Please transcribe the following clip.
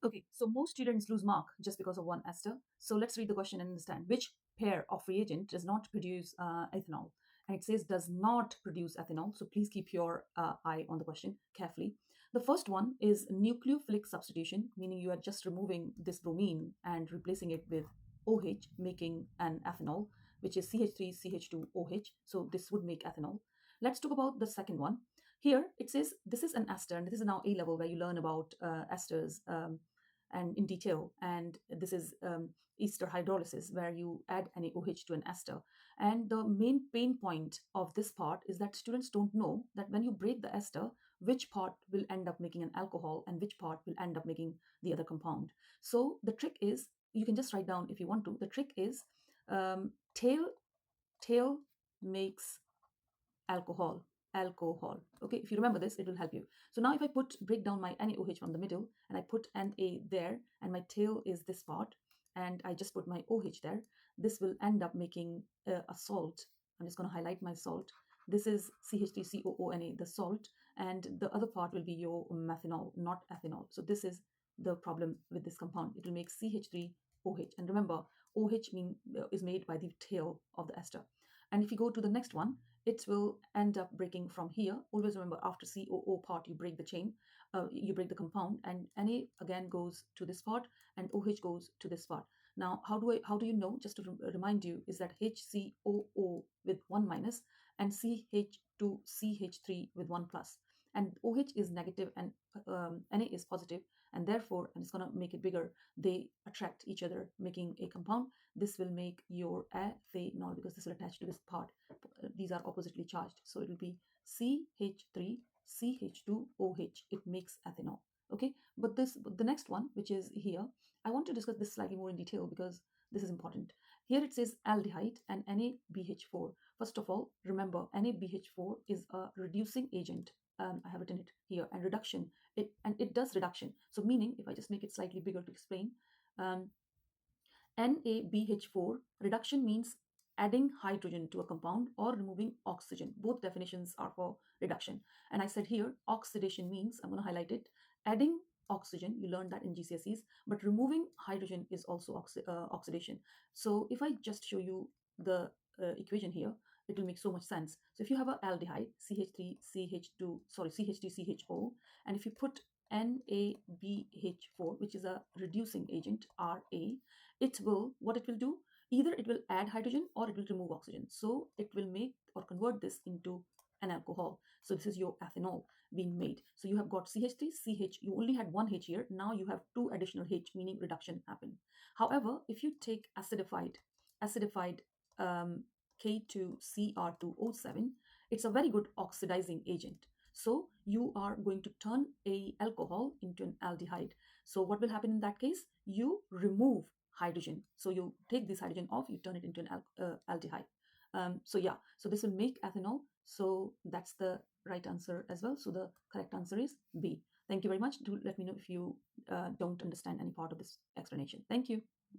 Okay, so most students lose mark just because of one ester. So let's read the question and understand which pair of reagent does not produce ethanol. And it says does not produce ethanol. So please keep your eye on the question carefully. The first one is nucleophilic substitution, meaning you are just removing this bromine and replacing it with OH, making an ethanol, which is CH3CH2OH. So this would make ethanol. Let's talk about the second one. Here it says this is an ester, and this is now A level where you learn about esters and in detail. And this is ester hydrolysis, where you add NaOH to an ester. And the main pain point of this part is that students don't know that when you break the ester, which part will end up making an alcohol and which part will end up making the other compound. So the trick is, you can just write down if you want to, the trick is tail makes alcohol. Okay, if you remember this, it will help you. So now if I break down my NaOH from the middle, and I put Na there, and my tail is this part, and I just put my OH there, this will end up making a salt. I'm just going to highlight my salt. This is CH3COONA, the salt, and the other part will be your methanol, not ethanol. So this is the problem with this compound. It will make CH3OH, and remember, OH is made by the tail of the ester. And if you go to the next one, it will end up breaking from here. Always remember, after COO part, you break the chain, you break the compound, and Na again goes to this part, and OH goes to this part. Now, how do you know? Just to remind you, is that HCOO with 1 minus and CH2CH3 with 1 plus. And OH is negative and Na is positive, and therefore, I'm just going to make it bigger, they attract each other, making a compound. This will make your ethanol because this will attach to this part. These are oppositely charged, so it will be CH3CH2OH. It makes ethanol. Okay, but the next one, which is here, I want to discuss this slightly more in detail because this is important. Here it says aldehyde and NaBH₄. First of all, remember, NaBH₄ is a reducing agent. I have written it here, and reduction, it does reduction. So meaning, if I just make it slightly bigger to explain, NaBH₄, reduction means adding hydrogen to a compound or removing oxygen. Both definitions are for reduction. And I said here, oxidation means, I'm going to highlight it, adding oxygen, you learned that in GCSEs, but removing hydrogen is also oxidation. So if I just show you the equation here, it will make so much sense. So if you have an aldehyde, CH3CHO, and if you put NaBH₄, which is a reducing agent, Ra, what it will do, either it will add hydrogen or it will remove oxygen. So it will make or convert this into an alcohol. So this is your ethanol being made. So you have got CH3, CH, you only had one H here, now you have two additional H, meaning reduction happened. However, if you take acidified K2Cr2O7, it's a very good oxidizing agent. So you are going to turn a alcohol into an aldehyde. So what will happen in that case? You remove hydrogen. So you take this hydrogen off, you turn it into an aldehyde. So this will make ethanol. So that's the right answer as well. So the correct answer is B. Thank you very much. Do let me know if you don't understand any part of this explanation. Thank you.